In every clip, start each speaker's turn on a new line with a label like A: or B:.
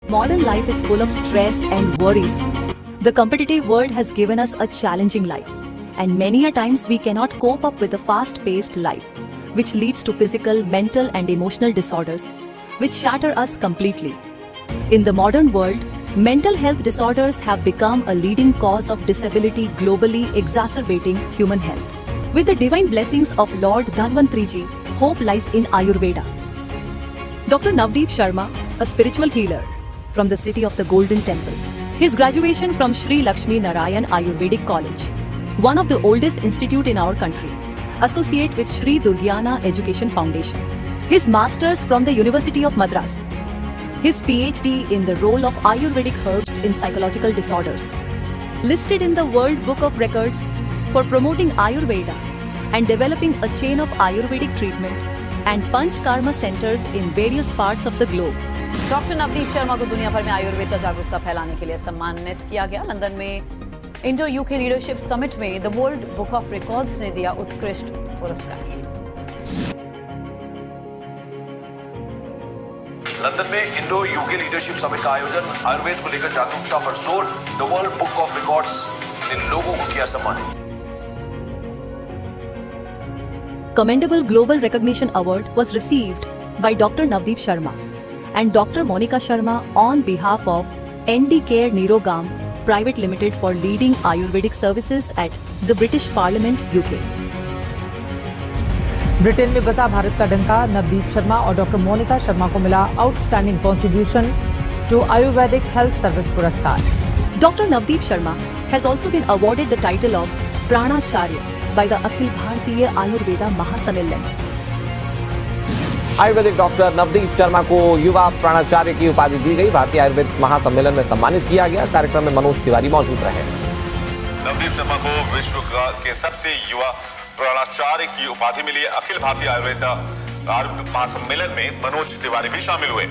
A: Modern life is full of stress and worries. The competitive world has given us a challenging life, and many a times we cannot cope up with the fast-paced life, which leads to physical, mental and emotional disorders, which shatter us completely. In the modern world, mental health disorders have become a leading cause of disability globally, exacerbating human health. With the divine blessings of Lord Dhanvantriji, hope lies in Ayurveda. Dr. Navdeep Sharma, a spiritual healer from the city of the Golden Temple. His graduation from Sri Lakshmi Narayan Ayurvedic College, one of the oldest institute in our country, associate with Sri Durgyana Education Foundation. His masters from the University of Madras. His PhD in the role of Ayurvedic herbs in psychological disorders. Listed in the World Book of Records for promoting Ayurveda and developing a chain of Ayurvedic treatment and Panch Karma centers in various parts of the globe.
B: Doctor Navdeep Sharma को दुनिया भर में आयुर्वेद का जागरूकता फैलाने के लिए सम्मानित किया गया। लंदन में इंडो यूके लीडरशिप समिट में the world book of records ने दिया उत्कृष्ट पुरस्कार।
C: लंदन में इंडो यूके लीडरशिप समिट का आयोजन, आयुर्वेद को लेकर जागरूकता पर जोर, the world book of records ने लोगों को किया सम्मानित।
A: Commendable Global Recognition Award was received by Dr. Navdeep Sharma and Dr. Monica Sharma on behalf of ND Care Nirogam Private Limited for leading Ayurvedic services at the British Parliament, UK.
D: Britain में बसा भारत का डंका, नवदीप शर्मा और doctor Monika Sharma को मिला outstanding contribution to ayurvedic health service पुरस्कार।
A: Dr. Navdeep Sharma has also been awarded the title of Pranacharya by the Akhil Bharatiya Ayurveda Mahasammellan.
E: Ayurvedic doctor Navdeep Sharma को युवा प्राणाचार्य की उपाधि दी गई। भारतीय आयुर्वेद महासम्मेलन में सम्मानित किया गया। कार्यक्रम में मनोज तिवारी मौजूद रहे।
C: नवदीप शर्मा को विश्व के सबसे युवा प्राणाचार्य की उपाधि मिली है। अखिल भारतीय आयुर्वेद महासम्मेलन में मनोज तिवारी भी शामिल हुए।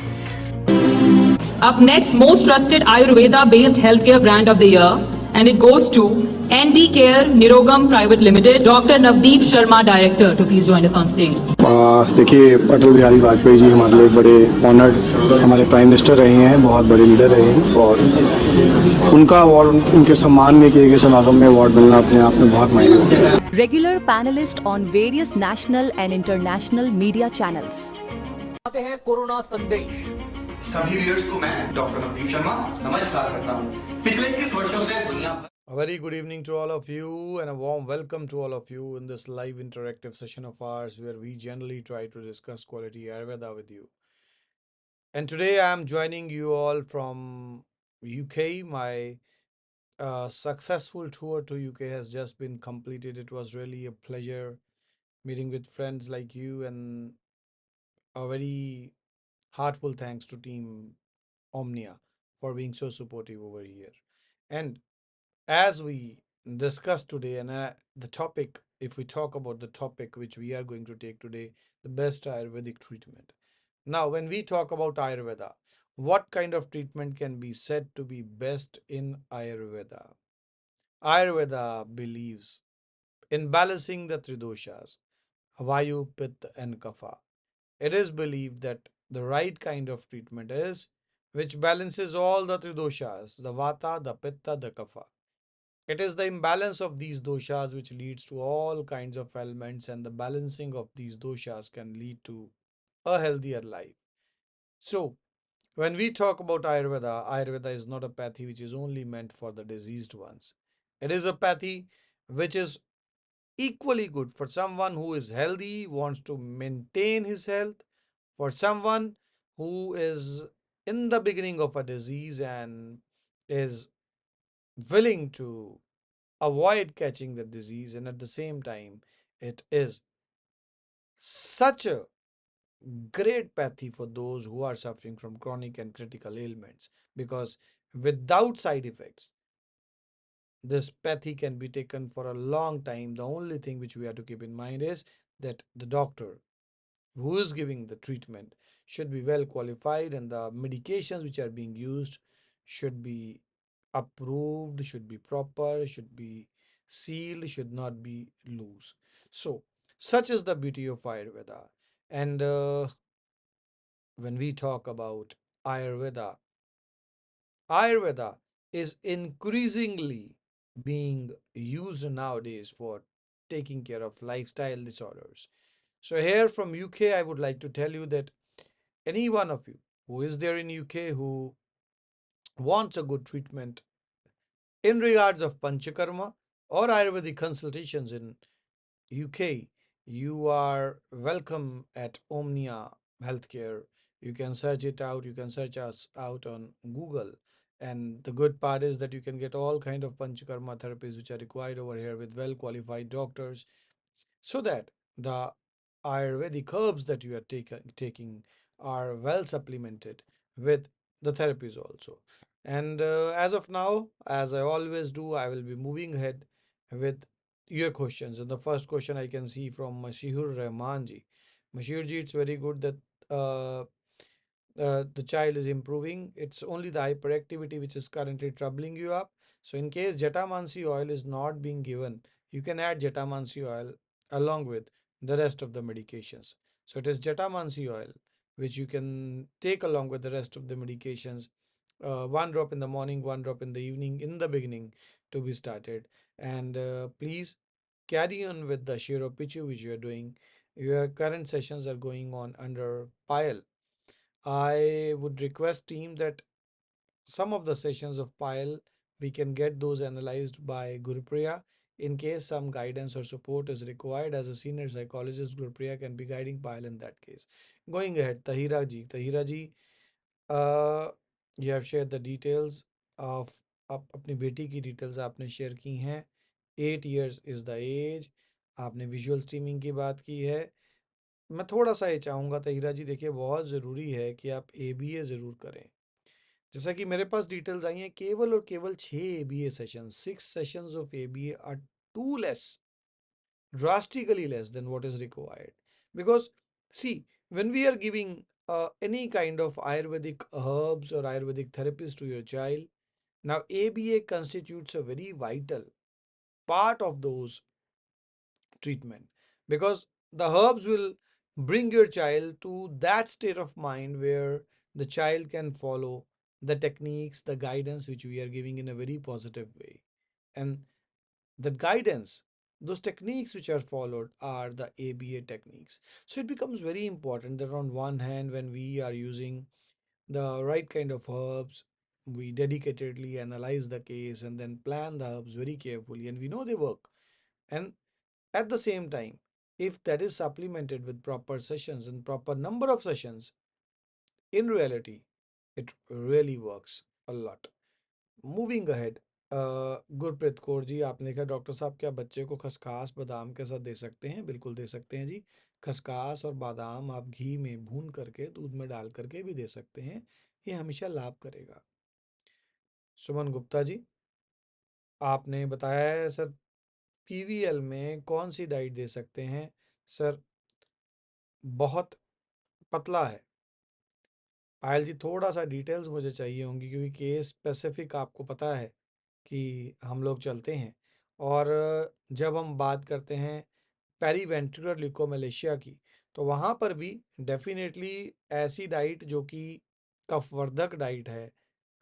F: Up next, most trusted Ayurveda-based healthcare brand of the year, and it goes to ND Care Nirogam Private Limited. Dr. Navdeep Sharma, Director, to please join us on stage.
G: देखिए, अटल बिहारी वाजपेयी जी हमारे लिए बड़े ऑनर्ड हमारे प्राइम मिनिस्टर रहे हैं, बहुत बड़े leader रहे हैं और उनका अवार्ड, उनके सम्मान में किए गए समागम में अवार्ड मिलना अपने आप में बहुत मायने रखता है।
A: Regular panelist on various national and international media channels.
H: आते हैं कोरोना संदेश। सभी व्यूअर्स को मैं डॉक्टर नवदीप शर्मा नमस्कार करता हूं। पिछले 21 वर्षों से दुनिया
I: A very good evening to all of you and a warm welcome to all of you in this live interactive session of ours where we generally try to discuss quality Ayurveda with you. And today I am joining you all from UK. My successful tour to UK has just been completed. It was really a pleasure meeting with friends like you, and a very heartful thanks to Team Omnia for being so supportive over here. And as we discuss today, and the topic, if we talk about the topic which we are going to take today, the best Ayurvedic treatment. Now, when we talk about Ayurveda, what kind of treatment can be said to be best in Ayurveda? Ayurveda believes in balancing the tridoshas, Vayu, Pitta, and Kapha. It is believed that the right kind of treatment is which balances all the tridoshas, the Vata, the Pitta, the Kapha. It is the imbalance of these doshas which leads to all kinds of ailments, and the balancing of these doshas can lead to a healthier life. So, when we talk about Ayurveda, Ayurveda is not a pathy which is only meant for the diseased ones. It is a pathy which is equally good for someone who is healthy, wants to maintain his health, for someone who is in the beginning of a disease and is willing to avoid catching the disease, and at the same time it is such a great pathy for those who are suffering from chronic and critical ailments, because without side effects this pathy can be taken for a long time. The only thing which we have to keep in mind is that the doctor who is giving the treatment should be well qualified, and the medications which are being used should be approved, should be proper, should be sealed, should not be loose. So, such is the beauty of Ayurveda. And when we talk about Ayurveda, Ayurveda is increasingly being used nowadays for taking care of lifestyle disorders. So here from UK, I would like to tell you that any one of you who is there in UK who wants a good treatment in regards of Panchakarma or Ayurvedic consultations in UK, you are welcome at Omnia Healthcare. You can search it out. You can search us out on Google. And the good part is that you can get all kind of Panchakarma therapies which are required over here with well qualified doctors, so that the Ayurvedic herbs that you are taking are well supplemented with the therapies also. And as of now, as I always do, I will be moving ahead with your questions. And the first question I can see from Mashihur Rahman ji. Mashihur ji, it's very good that uh, the child is improving. It's only the hyperactivity which is currently troubling you up. So in case Jatamansi oil is not being given, you can add Jatamansi oil along with the rest of the medications. So it is Jatamansi oil which you can take along with the rest of the medications. One drop in the morning, one drop in the evening in the beginning to be started. And please carry on with the Shiro Pichu which you are doing. Your current sessions are going on under Pile. I would request team that some of the sessions of Pile, we can get those analyzed by Gurupriya. In case some guidance or support is required as a senior psychologist, Gurupriya can be guiding Pile in that case. Going ahead, Tahira ji. Tahira ji, uh, you have shared the details of अपनी बेटी की details आपने share की हैं. 8 years is the age. आपने visual streaming की बात की है. मैं थोड़ा सा ये चाहूँगा तहीरा जी, देखिए बहुत ज़रूरी है कि आप एबीए ज़रूर करें. जैसा कि मेरे पास डिटेल्स आई हैं, केवल और केवल 6 ABA session, 6 sessions of ABA are too less, drastically less than what is required. Because see, when we are giving any kind of Ayurvedic herbs or Ayurvedic therapies to your child, now ABA constitutes a very vital part of those treatment, because the herbs will bring your child to that state of mind where the child can follow the techniques, the guidance which we are giving in a very positive way. And the guidance, those techniques which are followed are the ABA techniques. So it becomes very important that on one hand, when we are using the right kind of herbs, we dedicatedly analyze the case and then plan the herbs very carefully, and we know they work. And at the same time, if that is supplemented with proper sessions and proper number of sessions, in reality, it really works a lot. Moving ahead, Gurpreet Kaur ji, आपने कहा doctor साहब क्या बच्चे को खसखस बादाम के साथ दे सकते हैं? बिल्कुल दे सकते हैं जी. खसखस और बादाम आप घी में भून करके दूध में डाल करके भी दे सकते हैं. ये हमेशा लाभ करेगा. सुमन गुप्ता जी, आपने बताया है सर पीवीएल में कौन सी डाइट दे सकते हैं? सर बहुत पतला है. पायल जी, थोड़ा सा डिटेल्स मुझे चाहिए होंगी, क्योंकि केस स्पेसिफिक आपको पता है कि हम लोग चलते हैं. और जब हम बात करते हैं पेरीवेंट्रिकुलर ल्यूकोमलेशिया की, तो वहाँ पर भी डेफिनेटली ऐसी डाइट जो कि कफवर्धक डाइट है.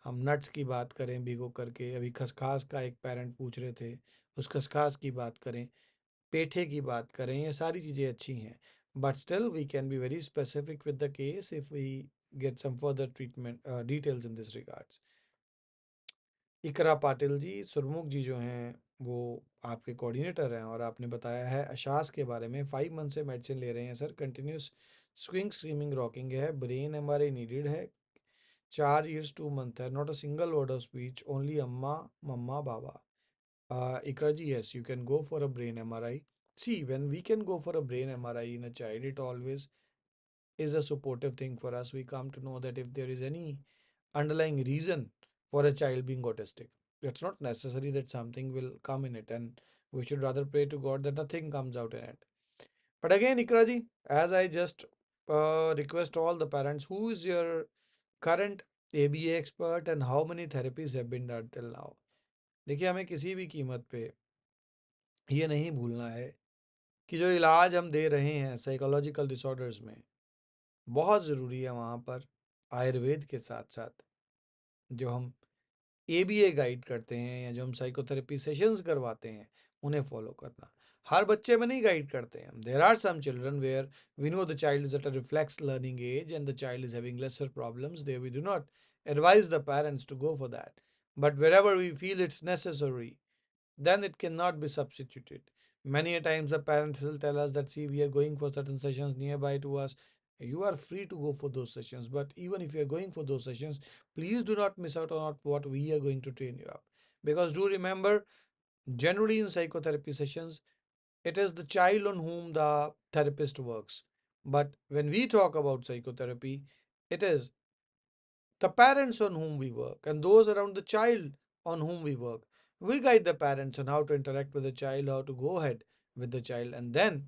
I: हम नट्स की बात करें भिगो करके, अभी खसखस का एक पेरेंट पूछ रहे थे, उस खसखस की बात करें, पेठे की बात करें, ये सारी चीज़ें अच्छी हैं. But still we can be very specific with the case if we get some further treatment details in this regards. Iqra Patil ji, Surmukh ji जो हैं वो आपके कोऑर्डिनेटर हैं, और आपने बताया है अशास के बारे में. 5 मंथ से मेडिसिन ले रहे हैं sir, continuous swing screaming rocking है, ब्रेन एमआरआई नीडेड है, 4 years 2 months है, not a single word of speech, only अम्मा मम्मा बाबा. Ikra ji, yes, you can go for a brain MRI. See, when we can go for a brain MRI in a child, it always is a supportive thing for us. We come to know that if there is any underlying reason for a child being autistic, it's not necessary that something will come in it, and we should rather pray to God that nothing comes out in it. But again, Ikraji, as I just request all the parents, who is your current ABA expert and how many therapies have been done till now? देखिए, हमें किसी भी कीमत पे ये नहीं भूलना है कि जो इलाज हम दे रहे हैं साइकोलॉजिकल डिसऑर्डर्स में, बहुत ज़रूरी है वहाँ पर आयुर्वेद के साथ साथ जो हम एबीए गाइड करते हैं या जो हम साइकोथेरेपी सेशंस करवाते हैं उन्हें फॉलो करना। हर बच्चे में नहीं गाइड करते हैं हम। There are some children where we know the child is at a reflex learning age and the child is having lesser problems, they we do not advise the parents to go for that. But wherever we feel it's necessary, then it cannot be substituted. Many a times the parents will tell us that, see, we are going for certain sessions nearby to us. You are free to go for those sessions, but even if you are going for those sessions, please do not miss out on what we are going to train you up. Because do remember, generally in psychotherapy sessions, it is the child on whom the therapist works. But when we talk about psychotherapy, it is the parents on whom we work and those around the child on whom we work. We guide the parents on how to interact with the child, how to go ahead with the child, and then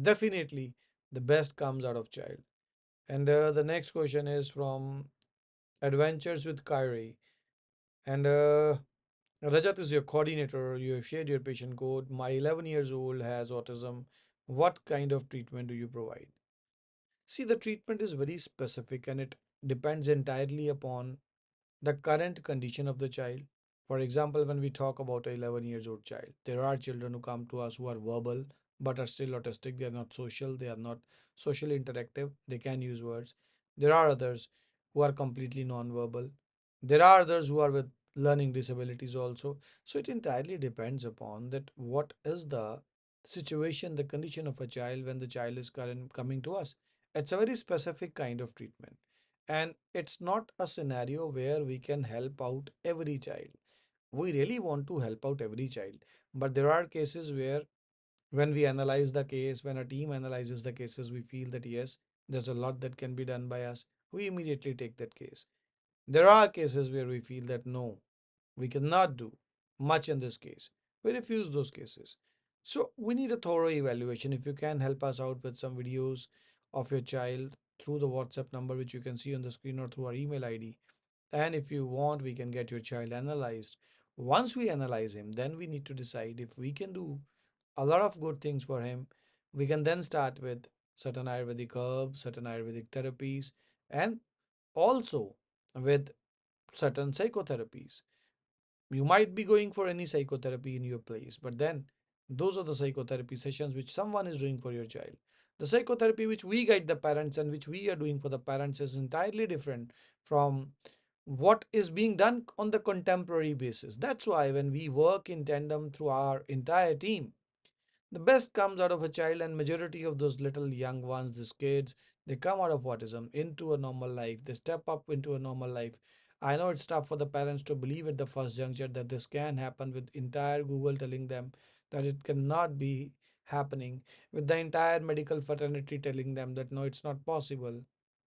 I: definitely the best comes out of child. And the next question is from Adventures with Kyrie. And Rajat is your coordinator. You have shared your patient code. My 11 years old has autism. What kind of treatment do you provide? See, the treatment is very specific and it depends entirely upon the current condition of the child. For example, when we talk about a 11 years old child, there are children who come to us who are verbal but are still autistic. They are not social, they are not socially interactive, they can use words. There are others who are completely non-verbal. There are others who are with learning disabilities also. So it entirely depends upon that what is the situation, the condition of a child when the child is coming to us. It's a very specific kind of treatment. And it's not a scenario where we can help out every child. We really want to help out every child. But there are cases where, when we analyze the case, when a team analyzes the cases, we feel that yes, there's a lot that can be done by us. We immediately take that case. There are cases where we feel that no, we cannot do much in this case. We refuse those cases. So we need a thorough evaluation. If you can help us out with some videos of your child through the WhatsApp number, which you can see on the screen, or through our email ID, and if you want, we can get your child analyzed. Once we analyze him, then we need to decide if we can do a lot of good things for him. We can then start with certain Ayurvedic herbs, certain Ayurvedic therapies, and also with certain psychotherapies. You might be going for any psychotherapy in your place, but then those are the psychotherapy sessions which someone is doing for your child. The psychotherapy which we guide the parents and which we are doing for the parents is entirely different from what is being done on the contemporary basis. That's why when we work in tandem through our entire team, the best comes out of a child, and majority of those little young ones, these kids, they come out of autism into a normal life. They step up into a normal life. I know it's tough for the parents to believe at the first juncture that this can happen, with entire Google telling them that it cannot be happening, with the entire medical fraternity telling them that no, it's not possible.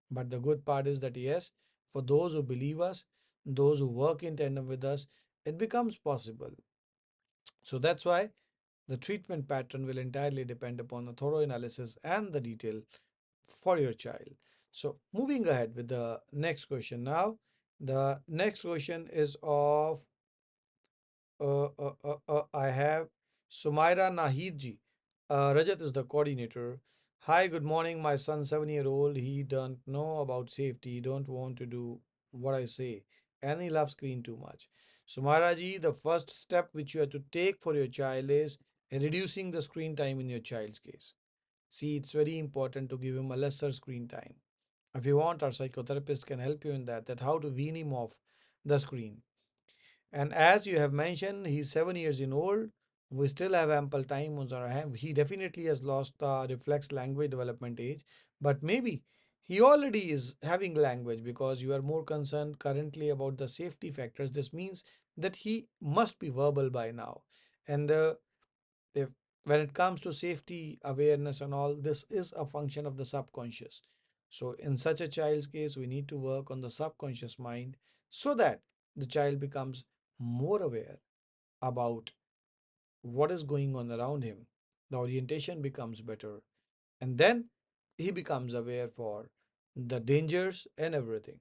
I: But the good part is that yes, for those who believe us, those who work in tandem with us, it becomes possible. So that's why the treatment pattern will entirely depend upon a thorough analysis and the detail for your child. So, moving ahead with the next question now. The next question is of I have Sumaira Nahidji. Rajat is the coordinator. Hi, good morning. My son, 7 year old, he don't know about safety. He don't want to do what I say, and he loves screen too much. Sumaira ji, the first step which you have to take for your child is reducing the screen time in your child's case. See, it's very important to give him a lesser screen time. If you want, our psychotherapist can help you in that how to wean him off the screen. And as you have mentioned, he's 7 years in old. We still have ample time on our hand. He definitely has lost the reflex language development age, but maybe he already is having language because you are more concerned currently about the safety factors. This means that he must be verbal by now. And if when it comes to safety awareness and all, this is a function of the subconscious. So in such a child's case, we need to work on the subconscious mind so that the child becomes more aware about what is going on around him. The orientation becomes better, and then he becomes aware for the dangers and everything.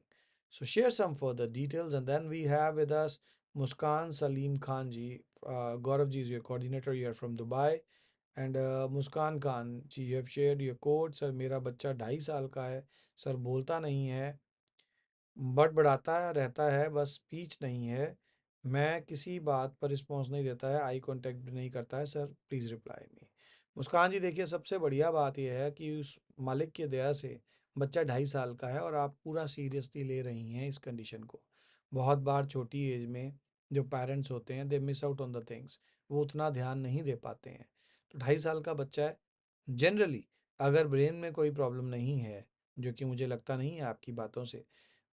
I: So share some further details, and then we have with us Muskan Salim Khan ji. Gaurav ji is your coordinator here from Dubai. And Muskan Khan ji, you have shared your code. Sir मेरा बच्चा 2.5 साल का है, sir बोलता नहीं है, बड़बड़ाता रहता है, बस स्पीच नहीं है। मैं किसी बात पर रिस्पॉन्स नहीं देता है, आई कांटेक्ट भी नहीं करता है। Sir please reply me. Muskan ji देखिए, सबसे बढ़िया बात यह है कि उस मालिक की दया से बच्चा 2.5 साल का है और आप पूरा सीरियसली ले रही हैं इस कंडीशन को। बहुत बार छोटी एज में जो पेरेंट्स होते हैं, they miss out on the things, वो उतना ध्यान नहीं दे पाते हैं। तो 2.5 साल का बच्चा है, जनरली अगर ब्रेन में कोई प्रॉब्लम नहीं है, जो कि मुझे लगता नहीं है आपकी बातों से,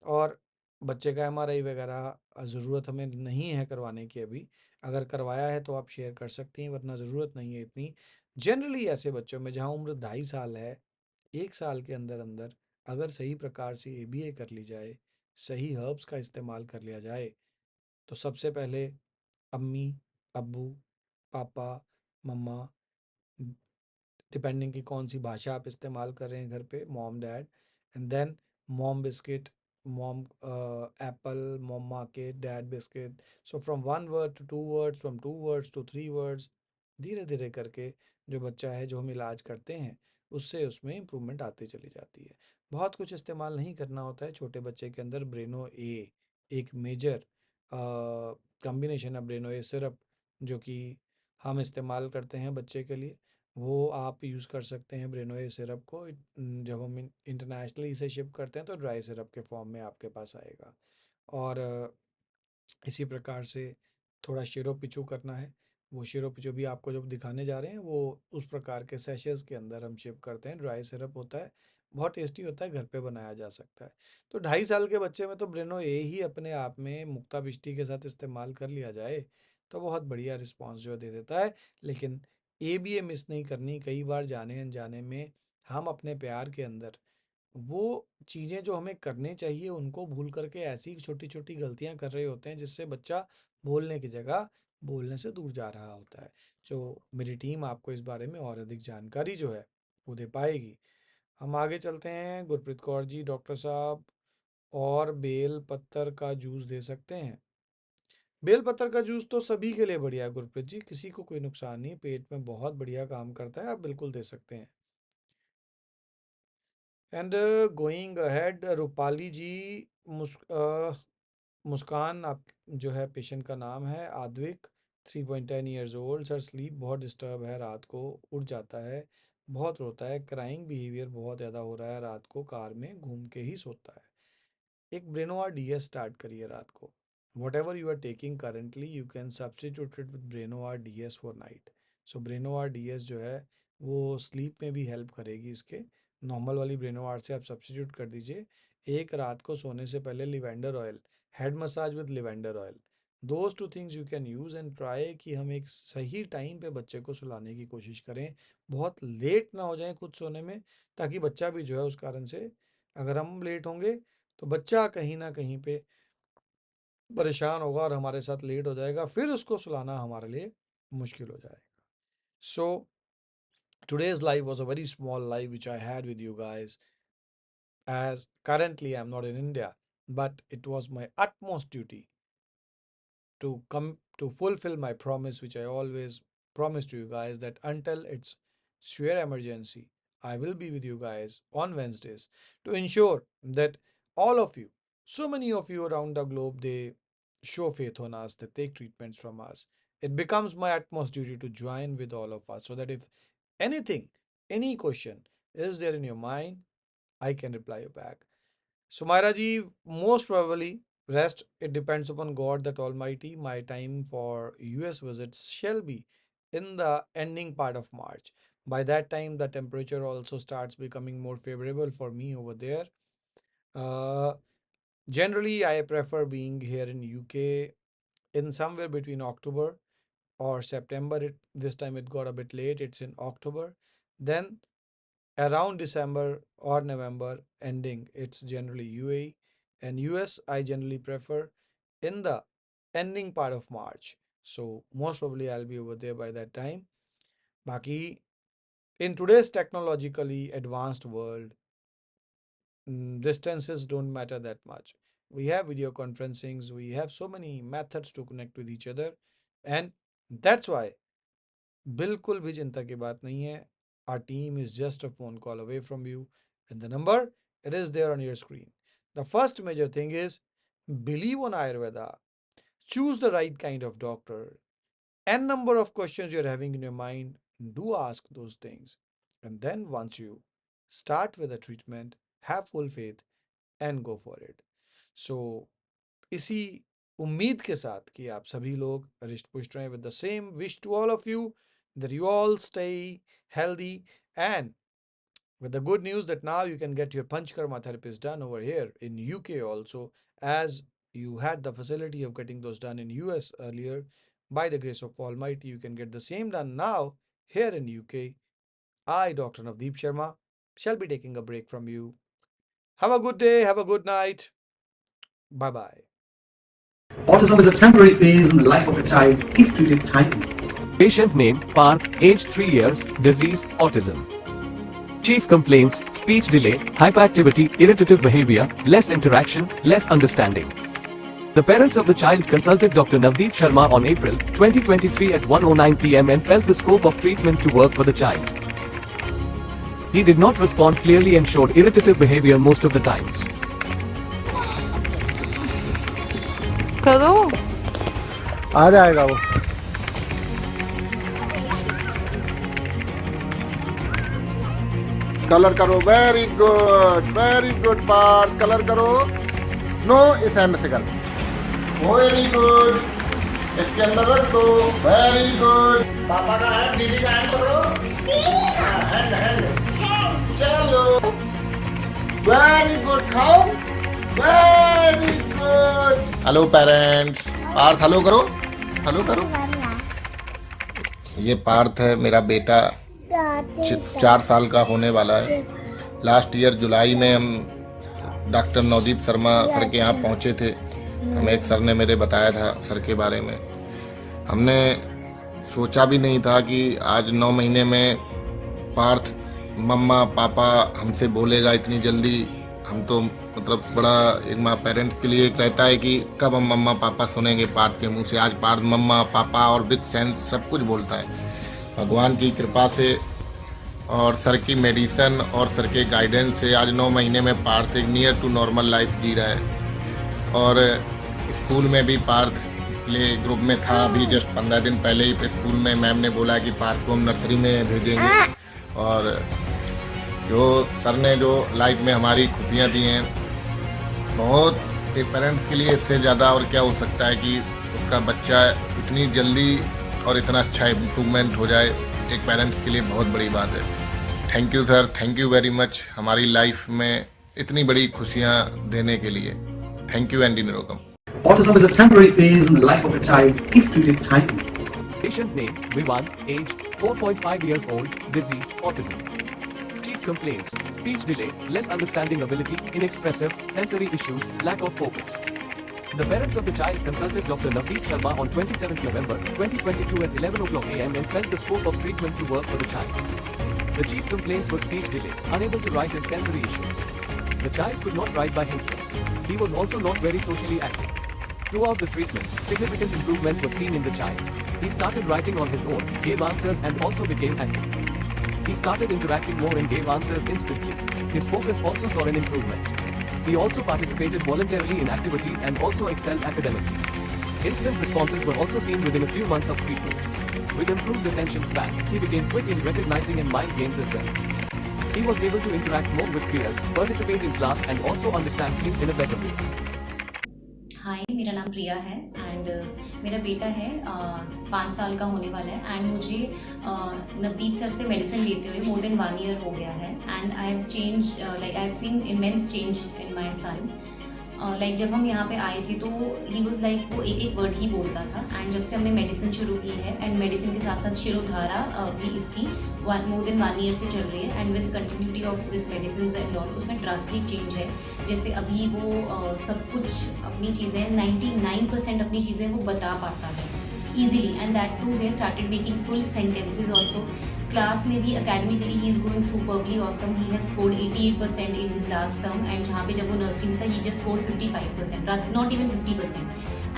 I: और बच्चे का एमआरआई वगैरह ज़रूरत हमें नहीं है करवाने की अभी। अगर करवाया है तो आप शेयर कर सकती हैं, वरना ज़रूरत नहीं है इतनी। जनरली ऐसे बच्चों में जहाँ उम्र 2.5 साल है, 1 साल के अंदर अंदर अगर सही प्रकार से एबीए कर ली जाए, सही हर्ब्स का इस्तेमाल कर लिया जाए, तो सबसे पहले अम्मी, अब्बू, पापा, मम्मा, डिपेंडिंग कि कौन सी भाषा आप इस्तेमाल कर रहे हैं घर पे, mom dad, and then mom biscuit, mom apple, mom market, dad biscuit. So from 1 word to 2 words, from 2 words to 3 words, धीरे धीरे करके जो बच्चा है, जो हम इलाज करते हैं, उससे उसमें इम्प्रूवमेंट आती चली जाती है। बहुत कुछ इस्तेमाल नहीं करना होता है छोटे बच्चे के अंदर। ब्रेनो ए एक मेजर कॉम्बिनेशन है, ब्रेनो ए सिरप, जो कि हम इस्तेमाल करते हैं बच्चे के लिए, वो आप यूज़ कर सकते हैं ब्रेनोए सिरप को। जब हम इंटरनेशनली इसे शिप करते हैं तो ड्राई सिरप के फॉर्म में आपके पास आएगा। और इसी प्रकार से थोड़ा शिरो पिचू करना है, वो शिरो पिचू भी आपको जो दिखाने जा रहे हैं वो उस प्रकार के सैशेज़ के अंदर हम शिप करते हैं। ड्राई सिरप होता है, बहुत टेस्टी होता है, घर पे बनाया जा सकता है। तो 2.5 साल के बच्चे में तो ब्रेनो ए ही अपने आप में मुक्ता बिष्टी के साथ इस्तेमाल कर लिया जाए तो बहुत बढ़िया रिस्पॉन्स जो दे देता है। लेकिन ए बी ए मिस नहीं करनी। कई बार जाने अनजाने में हम अपने प्यार के अंदर वो चीज़ें जो हमें करने चाहिए उनको भूल करके ऐसी छोटी छोटी गलतियां कर रहे होते हैं, जिससे बच्चा बोलने की जगह बोलने से दूर जा रहा होता है। जो मेरी टीम आपको इस बारे में और अधिक जानकारी जो है वो दे पाएगी। हम आगे चलते हैं। गुरप्रीत कौर जी, डॉक्टर साहब, और बेल पत्तर का जूस दे सकते हैं? बेल पत्तर का जूस तो सभी के लिए बढ़िया है गुरप्रीत जी, किसी को कोई नुकसान नहीं, पेट में बहुत बढ़िया काम करता है, आप बिल्कुल दे सकते हैं। एंड गोइंग अहेड, रूपाली जी, मुस्कान आप जो है पेशेंट का नाम है, Advik, 3.10 years old. Sir sleep बहुत डिस्टर्ब है, रात को उठ जाता है, बहुत रोता है, क्राइंग बिहेवियर बहुत ज़्यादा हो रहा है, रात को कार में घूम के ही सोता है। एक ब्रेनोआ डीएस स्टार्ट करिए रात को। Whatever you are taking currently you can substitute it with Brenoa DS for night. So Brenoa DS जो है वो स्लीप में भी हेल्प करेगी इसके। नॉर्मल वाली ब्रेनोआ से आप सब्सटीट्यूट कर दीजिए। एक, रात को सोने से पहले lavender oil, head massage with lavender oil, those two things you can use and try कि हम एक सही टाइम पे बच्चे को सुलाने की कोशिश करें। बहुत लेट ना हो जाए खुद सोने में, ताकि बच्चा भी जो है उस कारण से, अगर हम लेट होंगे तो बच्चा कहीं ना कहीं पे परेशान होगा और हमारे साथ लेट हो जाएगा, फिर उसको सुलाना हमारे लिए मुश्किल हो जाएगा। सो today's live was a very small live which I had with you guys, as currently I'm not in India, but it was my utmost duty to come to fulfill my promise, which I always promise to you guys, that until it's sheer emergency, I will be with you guys on Wednesdays to ensure that all of you, so many of you around the globe, they show faith on us, they take treatments from us. It becomes my utmost duty to join with all of us so that if anything, any question is there in your mind, I can reply you back. Sumaira ji, most probably rest, it depends upon God that Almighty. My time for US visits shall be in the ending part of March. By that time, the temperature also starts becoming more favorable for me over there. Uh, Generally, I prefer being here in UK in somewhere between October or September. This time it got a bit late. It's in October. Then around December or November ending, it's generally UAE, and US I generally prefer in the ending part of March. So most probably I'll be over there by that time. Baki, in today's technologically advanced world, distances don't matter that much. We have video conferencings, we have so many methods to connect with each other, and that's why बिल्कुल भी चिंता की बात नहीं है. Our team is just a phone call away from you, and the number, it is there on your screen. The first major thing is believe on Ayurveda. Choose the right kind of doctor. N number of questions you're having in your mind, do ask those things. And then once you start with the treatment, have full faith and go for it. So इसी उम्मीद के साथ कि आप सभी लोग wrist पुष्ट रहें with the same wish to all of you that you all stay healthy and with the good news that now you can get your Panchkarma therapist done over here in UK also, as you had the facility of getting those done in US earlier. By the grace of Almighty, you can get the same done now here in UK. I, Dr. Navdeep Sharma, shall be taking a break from you. Have a good day, have a good night. Bye-bye.
H: Autism is a temporary phase in the life of a child if treated timely.
J: Patient name, Parth, age 3 years, disease, autism. Chief complaints, speech delay, hyperactivity, irritative behavior, less interaction, less understanding. The parents of the child consulted Dr. Navdeep Sharma on April 2023 at 1:09 p.m. and felt the scope of treatment to work for the child. He did not respond clearly and showed irritative behavior most of the times.
K: करो
G: आ जाएगा वो।
L: Colour करो, very good part, colour करो। No, इस hand से कर, very good, इसके अंदर रख दो, वेरी गुड। पापा का हैंड, दीदी का हैंड पकड़ो, हैंड, चलो, वेरी गुड, खाओ, very good. Hello parents, Parth hello करो, हेलो करो। ये पार्थ है, मेरा बेटा, 4 साल का होने वाला है। लास्ट ईयर जुलाई में हम डॉक्टर नवदीप शर्मा सर के यहाँ पहुँचे थे। हमें एक सर ने मेरे बताया था सर के बारे में। हमने सोचा भी नहीं था कि आज 9 महीने में पार्थ मम्मा पापा हमसे बोलेगा इतनी जल्दी। हम तो मतलब बड़ा एक माँ पेरेंट्स के लिए एक रहता है कि कब हम मम्मा पापा सुनेंगे पार्थ के मुंह से। आज पार्थ मम्मा पापा और बिग सेंस सब कुछ बोलता है। भगवान की कृपा से और सर की मेडिसिन और सर के गाइडेंस से आज 9 महीने में पार्थ एक नियर टू नॉर्मल लाइफ जी रहा है। और स्कूल में भी पार्थ प्ले ग्रुप में था। अभी जस्ट 15 दिन पहले ही स्कूल में मैम ने बोला कि पार्थ को हम नर्सरी में भेजेंगे। और जो सर ने जो लाइफ में हमारी खुशियाँ दी हैं, बहुत पेरेंट्स के लिए इससे ज़्यादा और क्या हो सकता है कि उसका बच्चा इतनी जल्दी और इतना अच्छा इम्प्रूवमेंट हो जाए, एक पेरेंट्स के लिए बहुत बड़ी बात है। Thank you sir, thank you very much हमारी लाइफ में इतनी बड़ी खुशियाँ देने के लिए। Thank you Andy Nirogam.
H: Autism is a temporary phase in the life of a child if treated timely.
J: Patient name, Vivan, age 4.5 years old, disease, autism. Chief complaints, speech delay, less understanding ability, inexpressive, sensory issues, lack of focus. The parents of the child consulted Dr. Navdeep Sharma on 27th November 2022 at 11:00 a.m. and felt the scope of treatment to work for the child. The chief complaints were speech delay, unable to write and sensory issues. The child could not write by himself. He was also not very socially active. Throughout the treatment, significant improvement was seen in the child. He started writing on his own, gave answers and also became active. He started interacting more and gave answers instantly. His focus also saw an improvement. He also participated voluntarily in activities and also excelled academically. Instant responses were also seen within a few months of treatment. With improved attention span, he became quick in recognizing and mind games as well. He was able to interact more with peers, participate in class and also understand things in a better way.
M: हाय, मेरा नाम प्रिया है and मेरा बेटा है 5 साल का होने वाला है एंड मुझे नवदीप सर से मेडिसिन लेते हुए मोर देन 1 ईयर हो गया है and I have change like I have seen immense change in my son. Like जब हम यहाँ पे आए थे तो ही वॉज लाइक वो एक वर्ड ही बोलता था एंड जब से हमने मेडिसिन शुरू की है एंड मेडिसिन के साथ साथ शिरोधारा भी इसकी मोर देन 1 ईयर से चल रही है and with continuity of this medicine and all उसमें ड्रास्टिक चेंज है। जैसे अभी वो सब कुछ अपनी चीज़ें 99% अपनी चीज़ें वो बता पाता है easily and that too they started making full sentences also. Class में भी अकेडमिकली ही is going superbly awesome. He has scored 88% in his last term and जहाँ पे जब वो नर्सरी में था he just scored 55%, not even 50%।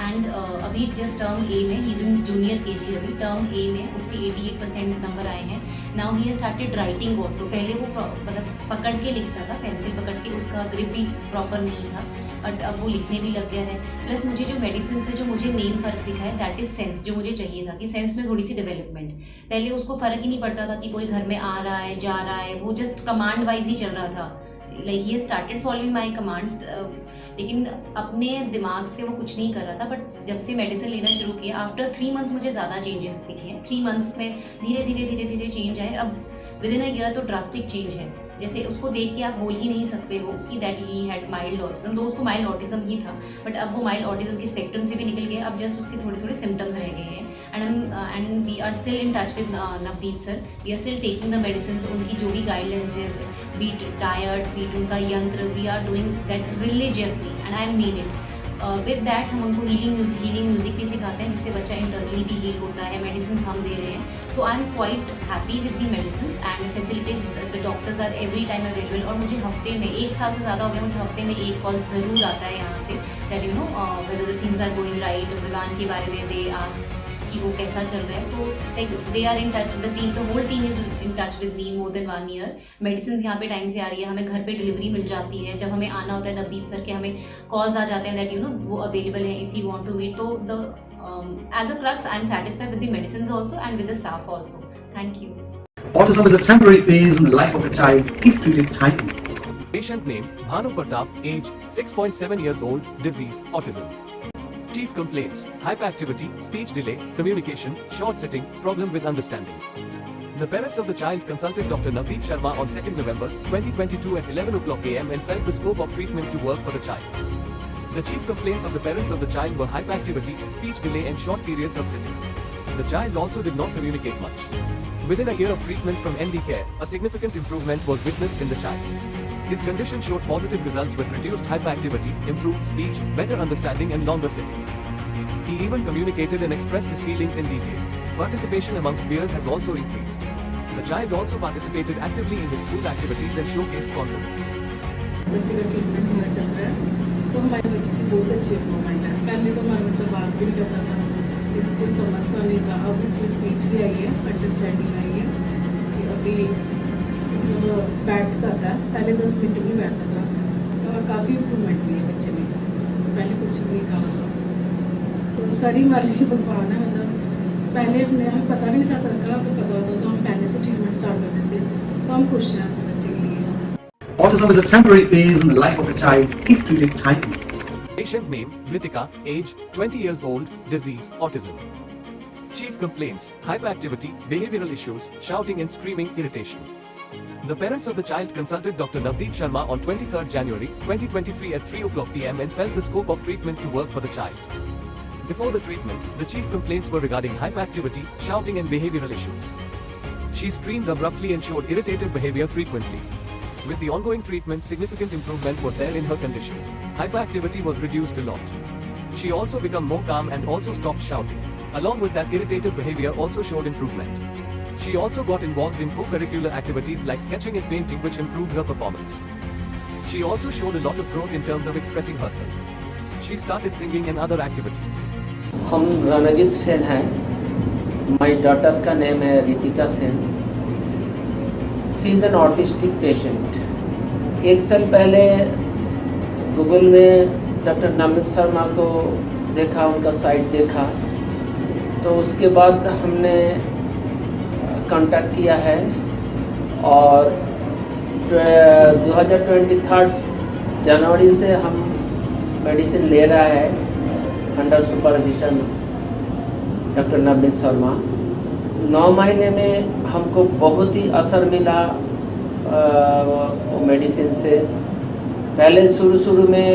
M: And अभी जस्ट टर्म ए में, he is in junior KG अभी, टर्म ए में उसके 88% नंबर आए हैं। Now he has started writing also. पहले वो मतलब पकड़ के लिखता था, पेंसिल पकड़ के, उसका ग्रिप भी प्रॉपर नहीं था, बट अब वो लिखने भी लग गया है। प्लस मुझे जो मेडिसिन से जो मुझे मेन फ़र्क दिखा है दैट इज़ सेंस, जो मुझे चाहिए था कि सेंस में थोड़ी सी डेवलपमेंट। पहले उसको फ़र्क ही नहीं पड़ता था कि कोई घर में आ रहा है जा रहा है, वो जस्ट कमांड वाइज ही चल रहा था, like he started following my commands, लेकिन अपने दिमाग से वो कुछ नहीं कर रहा था। बट जब से मेडिसिन लेना शुरू किया, आफ्टर 3 मंथ्स मुझे ज़्यादा चेंजेस दिखे हैं। 3 मंथ्स में धीरे धीरे चेंज आए। अब विद इन अ ईयर तो ड्रास्टिक चेंज है। जैसे उसको देख के आप बोल ही नहीं सकते हो कि that he had mild autism, तो उसको माइल्ड ऑटिज्म ही था, बट अब वो माइल्ड ऑटिज्म के स्पेक्ट्रम से भी निकल गया। अब जस्ट उसके थोड़े सिम्टम्स रह गए हैं। And we are still in touch with Navdeep sir, we are still taking the medicine. उनकी जो भी गाइडलाइंस है, बीट डायट, बीट उनका यंत्र, we are doing that religiously and I mean it. With that हम उनको हीलिंग म्यूजिक भी सिखाते हैं, जिससे बच्चा इंटरनली भी हील होता है। मेडिसिन हम दे रहे हैं, so I am quite happy with the medicine and facilities. The doctors are every time available. और मुझे हफ्ते में, 1 साल से ज़्यादा हो गया, मुझे हफ्ते में 1 कॉल ज़रूर आता है यहाँ से, that you know whether the things are going right. Vivaan के बारे में दे आस्क कि वो कैसा चल रहा है, तो like they are in touch, the whole team is in touch with me more than 1 year. Medicine यहाँ पे टाइम से आ रही है, हमें घर पे डिलीवरी मिल जाती है। जब हमें आना होता है नवदीप सर के, हमें कॉल्स आ जाते हैं दैट यू नो वो अवेलेबल है if you want to meet. तो the as a crux I am satisfied with the medicine also and with the staff also. Thank you.
H: Autism is a temporary phase in the life of a child if treated timely.
J: Patient name Bhanu Pratap, age 6.7 years old, disease autism. Chief complaints: hyperactivity, speech delay, communication, short sitting, problem with understanding. The parents of the child consulted Dr. Navdeep Sharma on 2nd November 2022 at 11 o'clock am and felt the scope of treatment to work for the child. The chief complaints of the parents of the child were hyperactivity, speech delay and short periods of sitting. The child also did not communicate much. Within a year of treatment from ND Care, a significant improvement was witnessed in the child. His condition showed positive results with reduced hyperactivity, improved speech, better understanding and longer sitting. He even communicated and expressed his feelings in detail. Participation amongst peers has also increased. The child also participated actively in his school activities and showcased confidence.
N: बच्चे का treatment हमारा चल रहा है, तो हमारे बच्चे की बहुत अच्छी इम्प्रूवमेंट है। पहले तो हमारा बच्चा बात भी नहीं करता था, कोई समझता नहीं था, अब इसमें स्पीच भी आई है, अंडरस्टैंडिंग आई है जी। अभी मतलब बैठ जाता है, पहले 10 मिनट भी बैठता था, तो काफ़ी इम्प्रूवमेंट हुई है बच्चे में, पहले कुछ भी नहीं था। तो सारी हमारी भगवान है, मतलब पहले हमें पता भी नहीं था सर का, अगर पता होता तो हम पहले से ट्रीटमेंट स्टार्ट कर देते, तो हम खुश हैं अपने बच्चे के लिए।
H: Autism is a temporary phase in the life of a child if treated timely.
J: Patient name Ritika, age 20 years old, disease autism. Chief complaints: hyperactivity, behavioral issues, shouting and screaming, irritation. The parents of the child consulted Dr. Navdeep Sharma on 23rd January 2023 at 3 o'clock pm and felt the scope of treatment to work for the child. Before the treatment, the chief complaints were regarding hyperactivity, shouting and behavioral issues. She screamed abruptly and showed irritated behavior frequently. With the ongoing treatment, significant improvement was there in her condition. Hyperactivity was reduced a lot. She also became more calm and also stopped shouting. Along with that, irritated behavior also showed improvement. She also got involved in co-curricular activities like sketching and painting, which improved her performance. She also showed a lot of growth in terms of expressing herself. She started singing and other activities.
O: हम रणजीत सेन हैं। My daughter का name है Ritika Sen. She is an autistic patient. 1 साल पहले Google में doctor Navdeep Sharma को देखा, उनका साइट देखा, तो उसके बाद हमने कांटेक्ट किया है और 2023 जनवरी से हम मेडिसिन ले रहा है under supervision doctor Navdeep Sharma. 9 महीने में हमको बहुत ही असर मिला मेडिसिन से। पहले शुरू में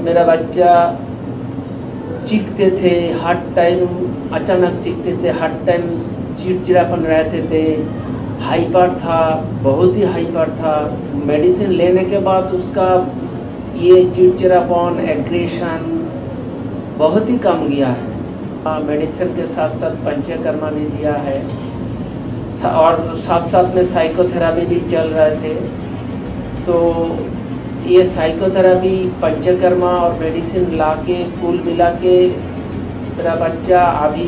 O: मेरा बच्चा चीखते थे, हर टाइम अचानक चीखते थे, हर टाइम चिड़चिड़ापन रहते थे, हाइपर था, बहुत ही हाइपर था। मेडिसिन लेने के बाद उसका ये चिड़चिड़ापन, एग्रेशन बहुत ही कम गया है। मेडिसिन के साथ साथ पंचकर्मा भी दिया है और साथ साथ में साइकोथेरेपी भी चल रहे थे। तो ये साइकोथेरेपी, पंचकर्मा और मेडिसिन ला के कुल मिला के मेरा बच्चा अभी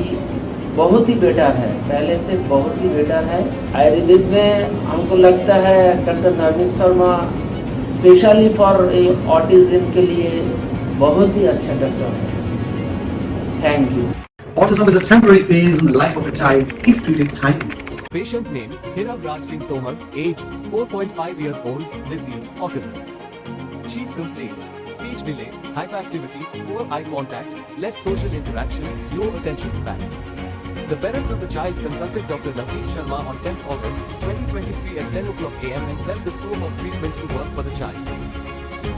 O: बहुत ही बेटर है, पहले से बहुत ही बेटर है। आयुर्वेद में हमको लगता है doctor Navdeep Sharma specially for autism के लिए बहुत ही अच्छा डॉक्टर है। Thank you.
H: Autism is a temporary phase in the life of a child if treated timely.
J: Patient name Hiravraj Singh Tomar, age 4.5 years old, disease autism. Chief complaints: speech delay, hyperactivity, poor eye contact, less social interaction, low attention span. The parents of the child consulted Dr. Navdeep Sharma on 10th August 2023 at 10 o'clock am and felt the scope of treatment to work for the child.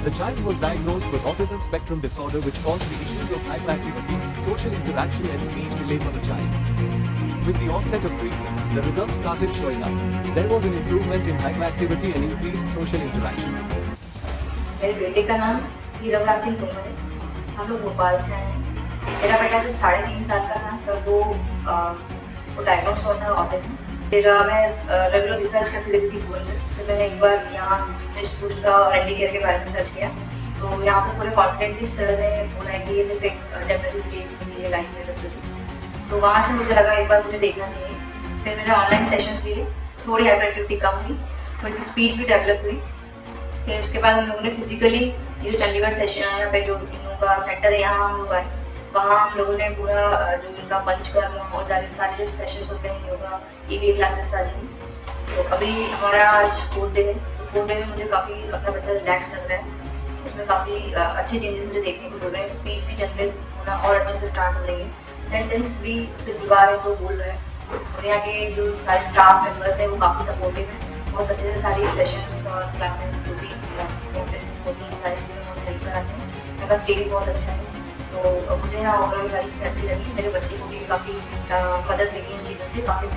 J: The child was diagnosed with autism spectrum disorder, which caused the issues of hyperactivity, social interaction and speech delay for the child. With the onset of treatment, the results started showing up. There was an improvement in hyperactivity and increased social interaction.
P: मेरे बेटे का नाम हीरावराज सिंह तोमर है। हम लोग भोपाल से आए हैं। मेरा बेटा जब 3.5 साल का था तब वो डायग्नोस हुआ था ऑटिज्म। फिर मैं रेगुलर रिसर्च करती रहती थी गूगल में। फिर मैंने एक बार यहाँ टेस्ट बूस्ट का और एंटी केयर के बारे में सर्च किया, तो यहाँ पे पूरे कॉन्फिडेंटली सर ने बोला है कि ये सिर्फ एक टेम्परेरी स्टेट होती है लाइफ में बच्चों की। तो वहाँ से मुझे लगा एक बार मुझे देखना चाहिए। फिर मैंने ऑनलाइन सेशंस लिए, थोड़ी हाइपरएक्टिविटी कम हुई, थोड़ी सी स्पीच भी डेवलप हुई। फिर उसके बाद हम लोगों ने फिजिकली ये जो चंडीगढ़ सेशन यहाँ पे जो इन लोगों का सेंटर है यहाँ हम लोग आए, वहाँ हम लोगों ने पूरा जो इनका पंचकर्म और सारे जो सेशंस होते हैं योगा EVA क्लासेस सारी। तो अभी हमारा आज 4th डे है। तो 4th डे में मुझे काफ़ी अपना बच्चा रिलैक्स लग रहा है। उसमें काफ़ी अच्छी चेंजेस मुझे देखने को मिल रहे हैं। स्पीच भी जनरेट होना और अच्छे से स्टार्ट हो रही है, सेंटेंस भी उसे बुलवा रहे हैं तो बोल रहे हैं। और यहाँ के जो सारे स्टाफ मेम्बर्स हैं वो काफ़ी सपोर्टिव हैं, बहुत अच्छे से सारी सेशंस और क्लासेस जो भी होती हैं सारी चीज़ें बहुत सही कराते हैं। मेरे पास डेली बहुत अच्छा है, तो मुझे यहाँ ओवरऑल सारी चीज़ें अच्छी लगी। मेरे बच्चे को भी काफ़ी मदद मिली इन चीज़ों से, काफ़ी